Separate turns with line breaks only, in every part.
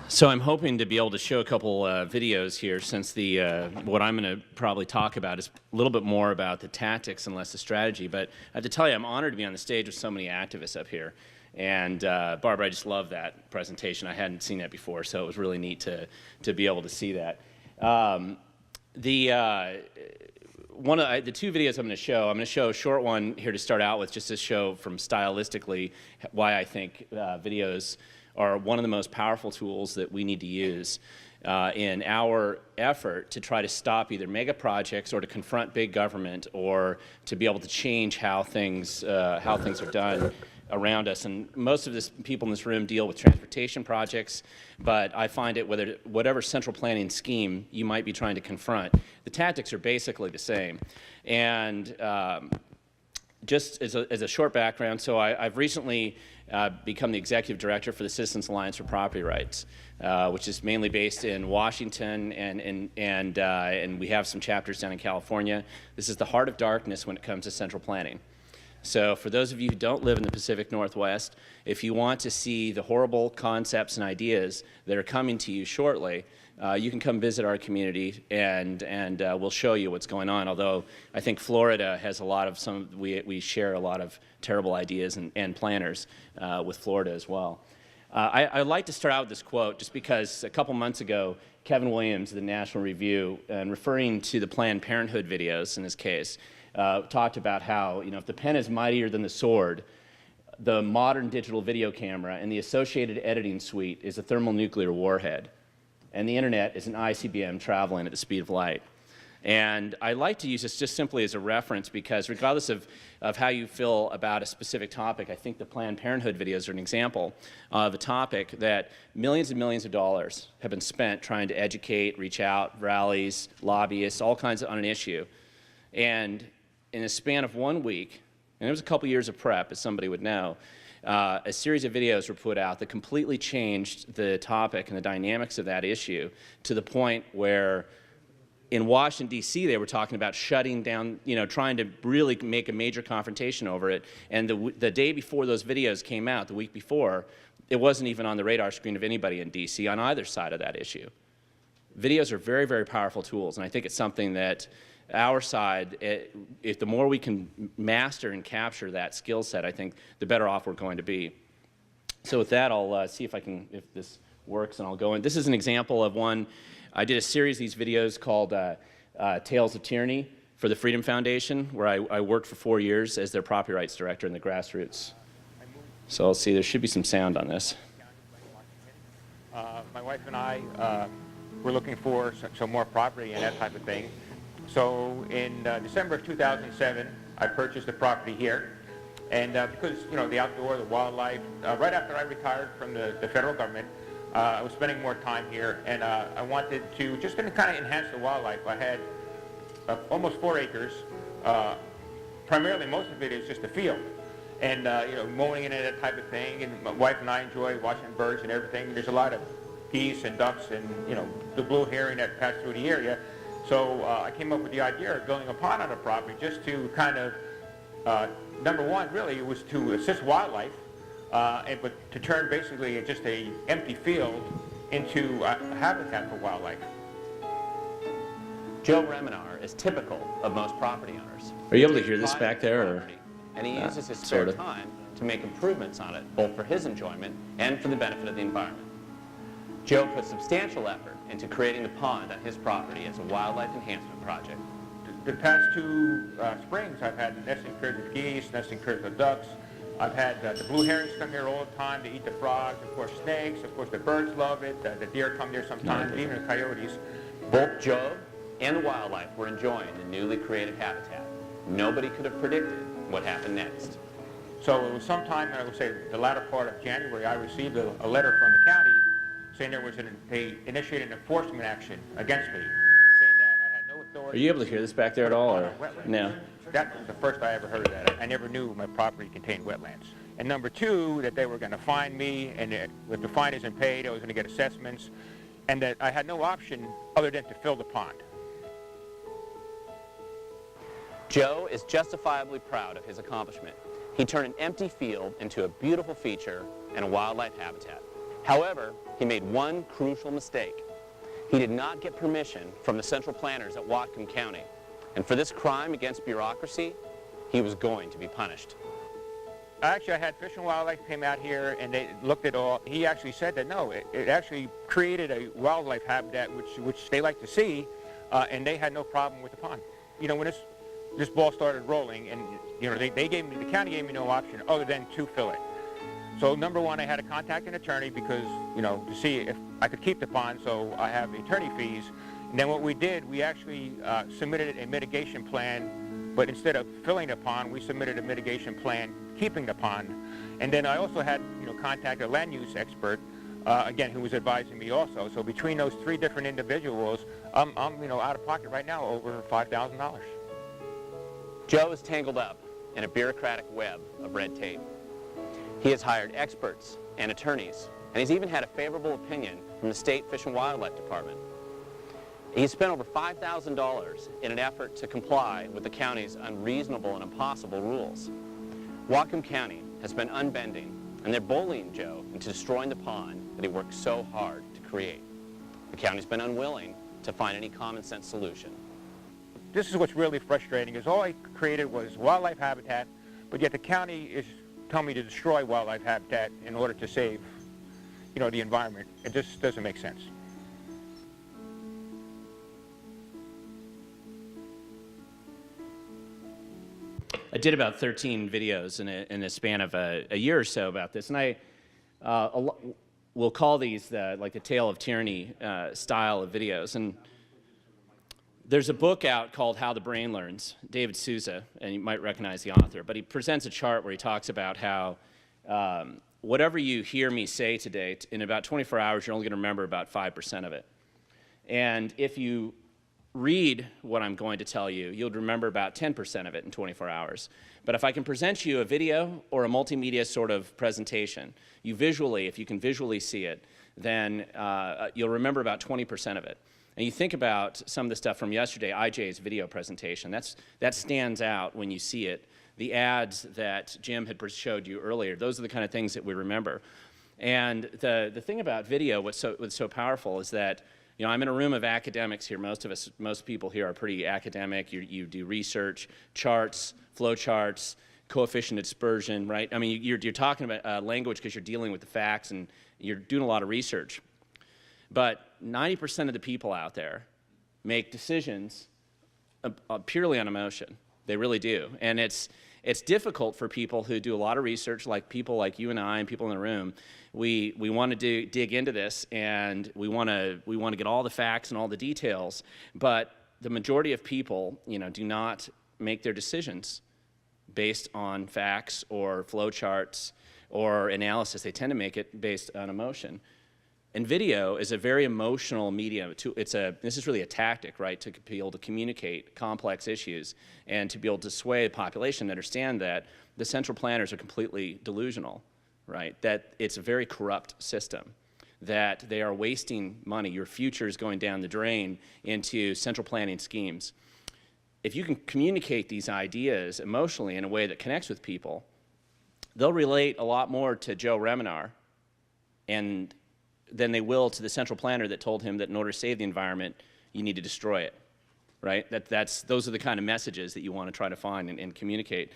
So I'm hoping to be able to show a couple videos here, since the what I'm going to probably talk about is a little bit more about the tactics and less the strategy. But I have to tell you, I'm honored to be on the stage with so many activists up here. And Barbara, I just love that presentation. I hadn't seen that before, so it was really neat to be able to see that. The two videos I'm going to show a short one here to start out with, just to show from stylistically why I think videos are one of the most powerful tools that we need to use in our effort to try to stop either mega projects or to confront big government or to be able to change how things are done around us. And most of the people in this room deal with transportation projects, but I find it whatever central planning scheme you might be trying to confront, the tactics are basically the same. And just as a short background, so I've recently become the executive director for the Citizens Alliance for Property Rights, which is mainly based in Washington, and we have some chapters down in California. This is the heart of darkness when it comes to central planning. So for those of you who don't live in the Pacific Northwest, if you want to see the horrible concepts and ideas that are coming to you shortly, you can come visit our community, and we'll show you what's going on. Although I think Florida has a lot of we share a lot of terrible ideas and planners with Florida as well. I'd like to start out with this quote, just because a couple months ago, Kevin Williams of the National Review, and referring to the Planned Parenthood videos in this case, talked about how, if the pen is mightier than the sword, the modern digital video camera and the associated editing suite is a thermonuclear warhead, and the internet is an ICBM traveling at the speed of light. And I like to use this just simply as a reference, because regardless of how you feel about a specific topic, I think the Planned Parenthood videos are an example of a topic that millions and millions of dollars have been spent trying to educate, reach out, rallies, lobbyists, all kinds on an issue. And in a span of 1 week, and it was a couple years of prep, as somebody would know, a series of videos were put out that completely changed the topic and the dynamics of that issue, to the point where in Washington, D.C., they were talking about shutting down, trying to really make a major confrontation over it. And the day before those videos came out, the week before, it wasn't even on the radar screen of anybody in D.C. on either side of that issue. Videos are very, very powerful tools, and I think it's something that our side, if the more we can master and capture that skill set, I think the better off we're going to be. So with that, I'll see if this works, and I'll go in. This is an example of one. I did a series of these videos called Tales of Tyranny for the Freedom Foundation, where I worked for 4 years as their property rights director in the Grassroots. So I'll see, there should be some sound on this.
My wife and I were looking for some more property and that type of thing. So in December of 2007, I purchased a property here. And because, the outdoor, the wildlife, right after I retired from the federal government, I was spending more time here, and I wanted to just kind of enhance the wildlife. I had almost 4 acres. Primarily, most of it is just a field. And, mowing in it, that type of thing. And my wife and I enjoy watching birds and everything. There's a lot of geese and ducks and, the blue heron that pass through the area. So I came up with the idea of building a pond on the property, just to kind of, number one, really, it was to assist wildlife, but to turn basically just an empty field into a habitat for wildlife.
Joe Reminar is typical of most property owners. Are you able to hear this back there? Or? And he uses his spare time to make improvements on it, both for his enjoyment and for the benefit of the environment. Joe put substantial effort into creating the pond on his property as a wildlife enhancement project.
The past 2 springs, I've had nesting pairs of geese, nesting pairs of ducks. I've had the blue herons come here all the time to eat the frogs, of course snakes, of course the birds love it, the deer come there sometimes, even the coyotes.
Both Joe and the wildlife were enjoying the newly created habitat. Nobody could have predicted what happened next.
So it was sometime, I would say the latter part of January, I received a letter from the county saying there was they initiated an enforcement action against me, saying that I had no authority.
Are you able to hear this back there at all, or no?
That was the first I ever heard of that. I never knew my property contained wetlands. And number 2, that they were going to fine me, and if the fine isn't paid, I was going to get assessments, and that I had no option other than to fill the pond.
Joe is justifiably proud of his accomplishment. He turned an empty field into a beautiful feature and a wildlife habitat.
However, he made one crucial mistake. He did not get permission from the central planners at Whatcom County. And for this crime against bureaucracy, he was going to be punished.
Actually, I had Fish and Wildlife came out here and they looked at all. He actually said that no, it actually created a wildlife habitat which they like to see, and they had no problem with the pond. You know, when this ball started rolling, and you know, the county gave me no option other than to fill it. So number one, I had to contact an attorney because, you know, to see if I could keep the pond, so I have attorney fees. And then what we did, we actually submitted a mitigation plan, but instead of filling the pond, we submitted a mitigation plan keeping the pond. And then I also had, you know, contact a land use expert, again, who was advising me also. So between those three different individuals, I'm you know, out of pocket right now over $5,000.
Joe is tangled up in a bureaucratic web of red tape. He has hired experts and attorneys, and he's even had a favorable opinion from the State Fish and Wildlife Department. He's spent over $5,000 in an effort to comply with the county's unreasonable and impossible rules. Whatcom County has been unbending, and they're bullying Joe into destroying the pond that he worked so hard to create. The county's been unwilling to find any common sense solution.
This is what's really frustrating, is all I created was wildlife habitat, but yet the county is telling me to destroy wildlife habitat in order to save, you know, the environment. It just doesn't make sense.
I did about 13 videos in a span of a year or so about this, and I will call these like the Tale of Tyranny style of videos. And there's a book out called How the Brain Learns, David Souza, and you might recognize the author, but he presents a chart where he talks about how whatever you hear me say today, in about 24 hours, you're only going to remember about 5% of it. And if you read what I'm going to tell you, you'll remember about 10% of it in 24 hours. But if I can present you a video or a multimedia sort of presentation, if you can visually see it, then you'll remember about 20% of it. And you think about some of the stuff from yesterday, IJ's video presentation, that stands out when you see it. The ads that Jim had showed you earlier, those are the kind of things that we remember. And the thing about video, what's so powerful is that, you know, I'm in a room of academics here. Most people here are pretty academic. You do research, charts, flow charts, coefficient of dispersion, right? I mean, you're talking about language because you're dealing with the facts and you're doing a lot of research. But 90% of the people out there make decisions purely on emotion. They really do. And it's difficult for people who do a lot of research, like people like you and I and people in the room. We want to dig into this, and we want to get all the facts and all the details. But the majority of people, you know, do not make their decisions based on facts or flow charts or analysis. They tend to make it based on emotion. And video is a very emotional medium. This is really a tactic, right, to be able to communicate complex issues and to be able to sway the population to understand that the central planners are completely delusional, right, that it's a very corrupt system, that they are wasting money. Your future is going down the drain into central planning schemes. If you can communicate these ideas emotionally in a way that connects with people, they'll relate a lot more to Joe Reminar than they will to the central planner that told him that in order to save the environment, you need to destroy it, right? Those are the kind of messages that you want to try to find and communicate.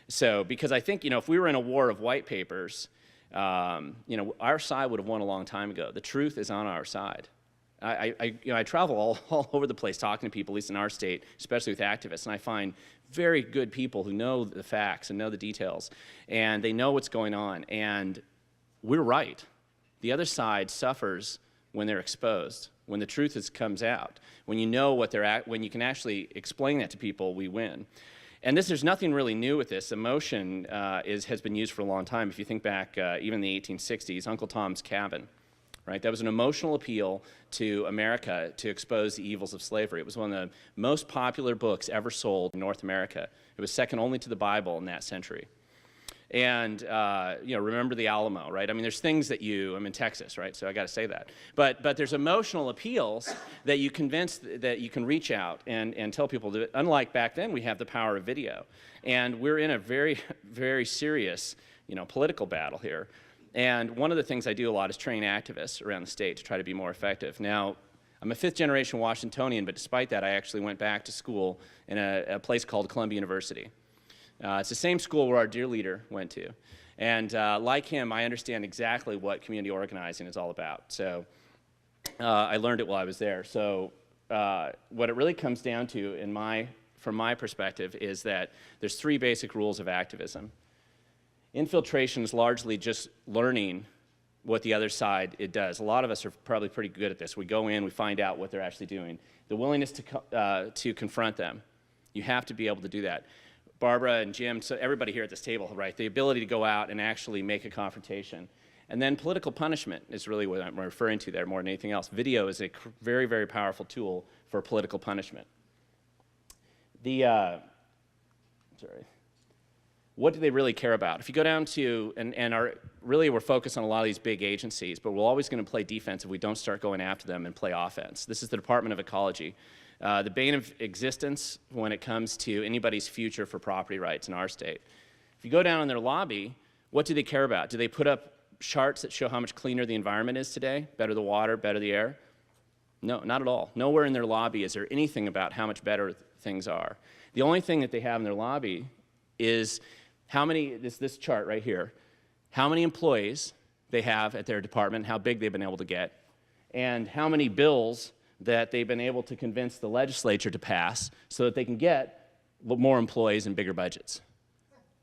So, because I think, you know, if we were in a war of white papers, you know, our side would have won a long time ago. The truth is on our side. I travel all over the place talking to people, at least in our state, especially with activists, and I find very good people who know the facts and know the details, and they know what's going on, and we're right. The other side suffers when they're exposed, when the truth comes out, when you know what they're at, when you can actually explain that to people, we win. And there's nothing really new with this. Emotion has been used for a long time. If you think back, even in the 1860s, Uncle Tom's Cabin, right? That was an emotional appeal to America to expose the evils of slavery. It was one of the most popular books ever sold in North America. It was second only to the Bible in that century. And, you know, remember the Alamo, right? I mean, there's things that I'm in Texas, right? So I got to say that. But there's emotional appeals that you can reach out and tell people that, unlike back then, we have the power of video. And we're in a very, very serious, you know, political battle here. And one of the things I do a lot is train activists around the state to try to be more effective. Now, I'm a fifth-generation Washingtonian, but despite that, I actually went back to school in a place called Columbia University. It's the same school where our dear leader went to. And like him, I understand exactly what community organizing is all about. So I learned it while I was there. So what it really comes down to, from my perspective, is that there's three basic rules of activism. Infiltration is largely just learning what the other side does. A lot of us are probably pretty good at this. We go in, we find out what they're actually doing. The willingness to confront them. You have to be able to do that. Barbara and Jim, so everybody here at this table, right? The ability to go out and actually make a confrontation. And then political punishment is really what I'm referring to there more than anything else. Video is a very, very powerful tool for political punishment. What do they really care about? If you go down to, really we're focused on a lot of these big agencies, but we're always going to play defense if we don't start going after them and play offense. This is the Department of Ecology. The bane of existence when it comes to anybody's future for property rights in our state. If you go down in their lobby, what do they care about? Do they put up charts that show how much cleaner the environment is today? Better the water, better the air? No, not at all. Nowhere in their lobby is there anything about how much better things are. The only thing that they have in their lobby is how many, this chart right here, how many employees they have at their department, how big they've been able to get, and how many bills that they've been able to convince the legislature to pass so that they can get more employees and bigger budgets.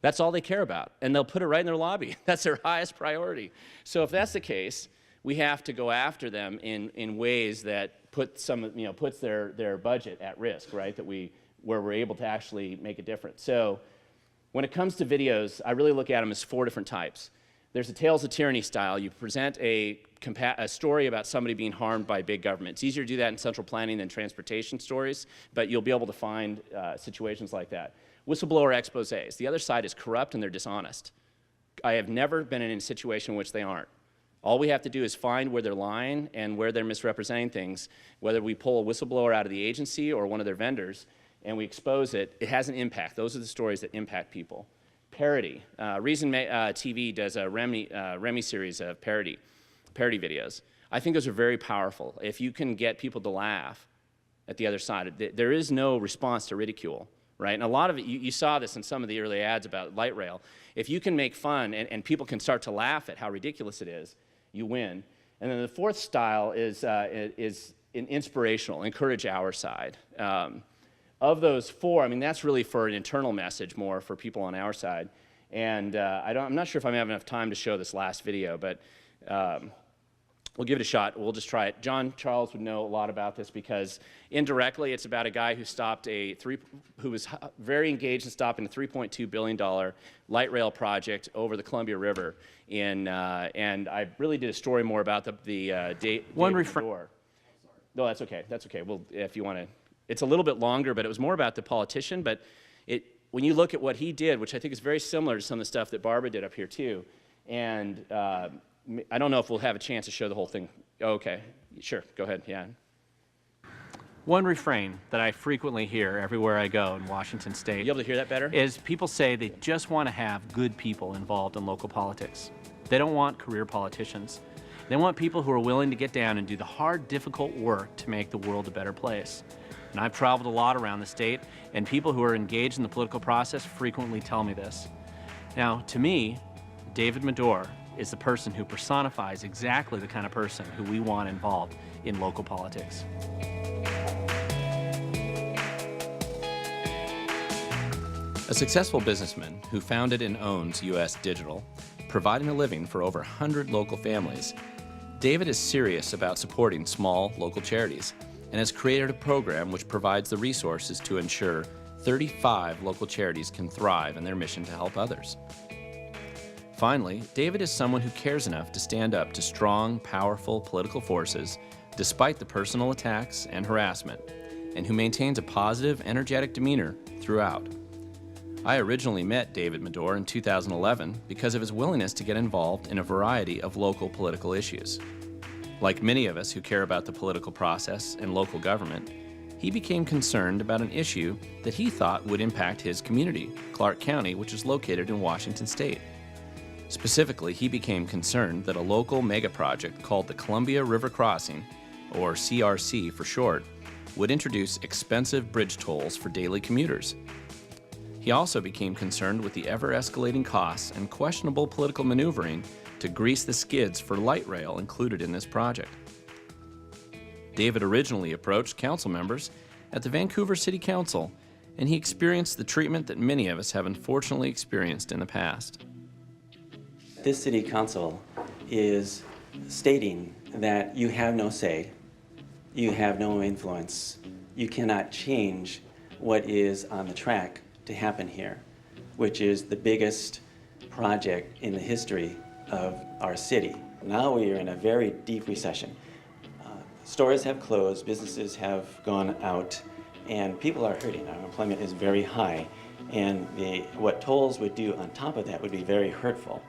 That's all they care about, and they'll put it right in their lobby. That's their highest priority. So if that's the case, we have to go after them in ways that puts their budget at risk, right? Where we're able to actually make a difference. So when it comes to videos, I really look at them as four different types. There's a Tales of Tyranny style. You present a story about somebody being harmed by big government. It's easier to do that in central planning than transportation stories, but you'll be able to find situations like that. Whistleblower exposés. The other side is corrupt and they're dishonest. I have never been in a situation in which they aren't. All we have to do is find where they're lying and where they're misrepresenting things. Whether we pull a whistleblower out of the agency or one of their vendors and we expose it, it has an impact. Those are the stories that impact people. Parody. Reason TV does a Remy series of parody videos. I think those are very powerful. If you can get people to laugh at the other side, there is no response to ridicule, right? And a lot of it, you saw this in some of the early ads about light rail. If you can make fun and people can start to laugh at how ridiculous it is, you win. And then the fourth style is an inspirational, encourage our side. Of those four, I mean, that's really for an internal message more for people on our side. And I'm not sure if I'm having enough time to show this last video, but we'll give it a shot. We'll just try it. John Charles would know a lot about this because indirectly it's about a guy who who was very engaged in stopping a $3.2 billion light rail project over the Columbia River. And I really did a story more about the
One
David Medor. No, that's okay. That's okay. Well, if you want to. It's a little bit longer, but it was more about the politician. But when you look at what he did, which I think is very similar to some of the stuff that Barbara did up here too, and I don't know if we'll have a chance to show the whole thing. Oh, okay, sure, go ahead, yeah.
One refrain that I frequently hear everywhere I go in Washington State.
You able to hear that better?
Is people say they just want to have good people involved in local politics. They don't want career politicians. They want people who are willing to get down and do the hard, difficult work to make the world a better place. And I've traveled a lot around the state, and people who are engaged in the political process frequently tell me this. Now, to me, David Medor is the person who personifies exactly the kind of person who we want involved in local politics.
A successful businessman who founded and owns US Digital, providing a living for over 100 local families, David is serious about supporting small local charities and has created a program which provides the resources to ensure 35 local charities can thrive in their mission to help others. Finally, David is someone who cares enough to stand up to strong, powerful political forces despite the personal attacks and harassment, and who maintains a positive, energetic demeanor throughout. I originally met David Medor in 2011 because of his willingness to get involved in a variety of local political issues. Like many of us who care about the political process and local government, he became concerned about an issue that he thought would impact his community, Clark County, which is located in Washington State. Specifically, he became concerned that a local mega project called the Columbia River Crossing, or CRC for short, would introduce expensive bridge tolls for daily commuters. He also became concerned with the ever-escalating costs and questionable political maneuvering to grease the skids for light rail included in this project. David originally approached council members at the Vancouver City Council, and he experienced the treatment that many of us have unfortunately experienced in the past.
This city council is stating that you have no say, you have no influence, you cannot change what is on the track to happen here, which is the biggest project in the history of our city. Now we are in a very deep recession. Stores have closed, businesses have gone out, and people are hurting. Our unemployment is very high, and what tolls would do on top of that would be very hurtful.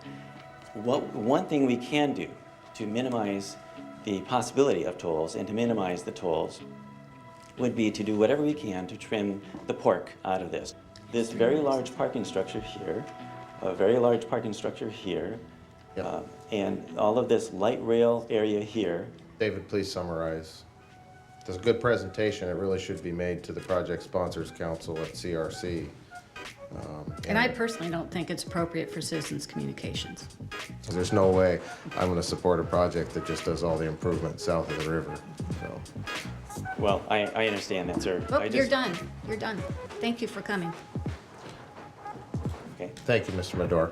One thing we can do to minimize the possibility of tolls and to minimize the tolls would be to do whatever we can to trim the pork out of this. This very large parking structure here, a very large parking structure here,
Yep.
And all of this light rail area here.
David, please summarize. It's a good presentation. It really should be made to the Project Sponsors Council at CRC.
And I personally don't think it's appropriate for citizens' communications.
There's no way I'm going to support a project that just does all the improvements south of the river. So,
Well, I understand that, sir.
Oh, you're done. You're done. Thank you for coming.
Okay.
thank you, Mr. Madore.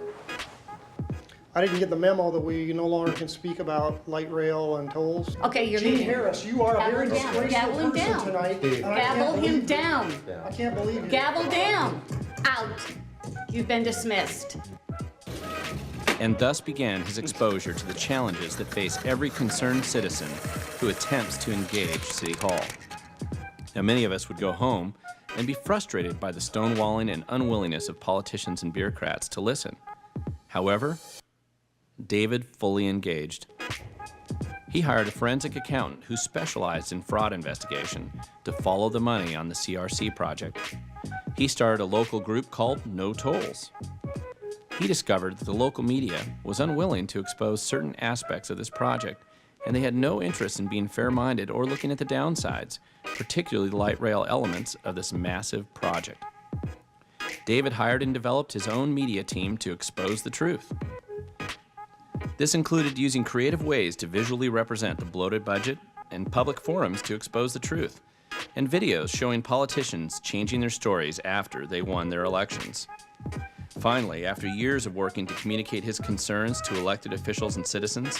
I didn't get the memo that we no longer can speak about light rail and tolls.
Okay, you're
Gene
leaving.
Harris, you are a
Gavel
very
him down. Gavel
disgraceful
him
person
down.
tonight. and I can't
Gavel
believe
him
it.
down.
I can't believe it.
Gavel down. Out. You've been dismissed.
And thus began his exposure to the challenges that face every concerned citizen who attempts to engage City Hall. Now, many of us would go home and be frustrated by the stonewalling and unwillingness of politicians and bureaucrats to listen. However, David fully engaged. He hired a forensic accountant who specialized in fraud investigation to follow the money on the CRC project. He started a local group called No Tolls. He discovered that the local media was unwilling to expose certain aspects of this project, and they had no interest in being fair-minded or looking at the downsides, particularly the light rail elements of this massive project. David hired and developed his own media team to expose the truth. This included using creative ways to visually represent the bloated budget and public forums to expose the truth, and videos showing politicians changing their stories after they won their elections. Finally, after years of working to communicate his concerns to elected officials and citizens,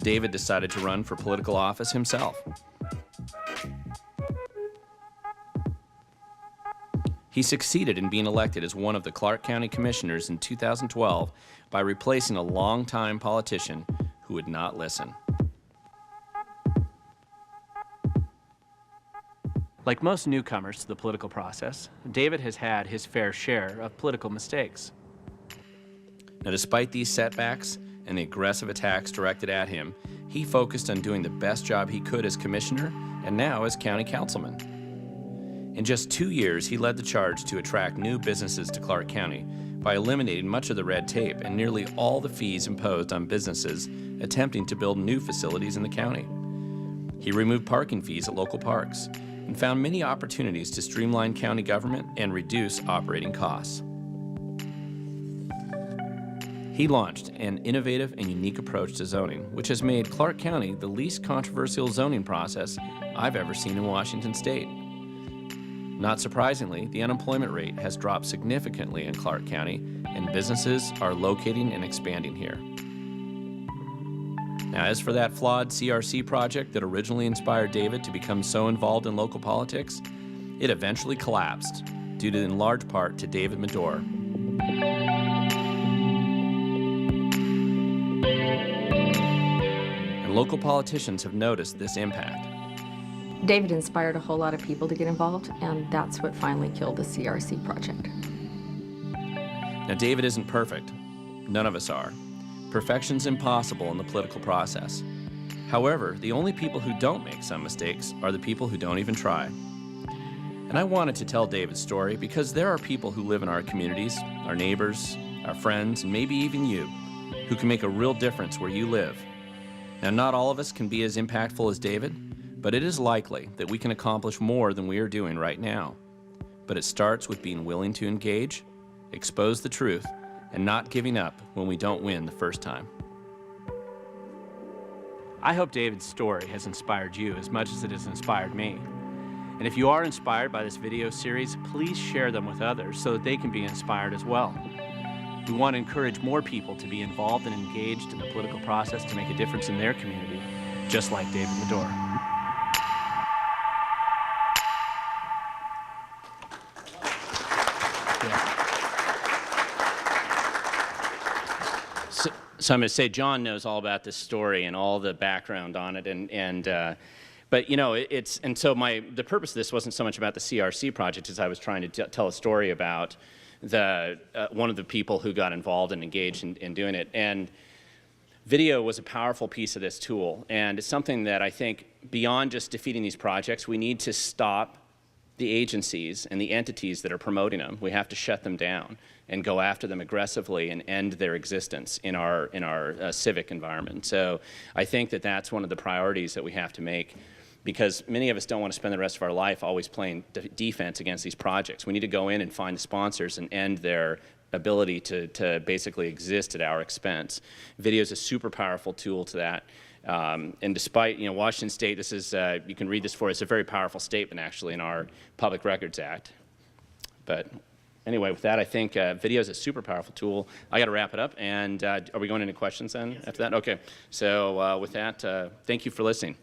David decided to run for political office himself. He succeeded in being elected as one of the Clark County Commissioners in 2012 by replacing a longtime politician who would not listen. Like most newcomers to the political process, David has had his fair share of political mistakes. Now, despite these setbacks and the aggressive attacks directed at him, he focused on doing the best job he could as commissioner and now as county councilman. In just 2 years, he led the charge to attract new businesses to Clark County by eliminating much of the red tape and nearly all the fees imposed on businesses attempting to build new facilities in the county. He removed parking fees at local parks and found many opportunities to streamline county government and reduce operating costs. He launched an innovative and unique approach to zoning, which has made Clark County the least controversial zoning process I've ever seen in Washington State. Not surprisingly, the unemployment rate has dropped significantly in Clark County, and businesses are locating and expanding here. Now, as for that flawed CRC project that originally inspired David to become so involved in local politics, it eventually collapsed, due to in large part to David Madore. And local politicians have noticed this impact.
David inspired a whole lot of people to get involved, and that's what finally killed the CRC project.
Now, David isn't perfect. None of us are. Perfection's impossible in the political process. However, the only people who don't make some mistakes are the people who don't even try. And I wanted to tell David's story because there are people who live in our communities, our neighbors, our friends, and maybe even you, who can make a real difference where you live. Now, not all of us can be as impactful as David, but it is likely that we can accomplish more than we are doing right now. But it starts with being willing to engage, expose the truth, and not giving up when we don't win the first time. I hope David's story has inspired you as much as it has inspired me. And if you are inspired by this video series, please share them with others so that they can be inspired as well. We want to encourage more people to be involved and engaged in the political process to make a difference in their community, just like David Medora.
So I'm going to say John knows all about this story and all the background on it, but you know, the purpose of this wasn't so much about the CRC project as I was trying to tell a story about one of the people who got involved and engaged in doing it. And video was a powerful piece of this tool, and it's something that I think beyond just defeating these projects, we need to stop the agencies and the entities that are promoting them. We have to shut them down and go after them aggressively and end their existence in our civic environment. So I think that that's one of the priorities that we have to make, because many of us don't want to spend the rest of our life always playing defense against these projects. We need to go in and find the sponsors and end their ability to basically exist at our expense. Video is a super powerful tool to that. And despite, Washington State, this is, you can read this for us, it's a very powerful statement actually in our Public Records Act. But anyway, with that, I think video is a super powerful tool. I got to wrap it up, and are we going into questions then after that? Okay, so with that, thank you for listening.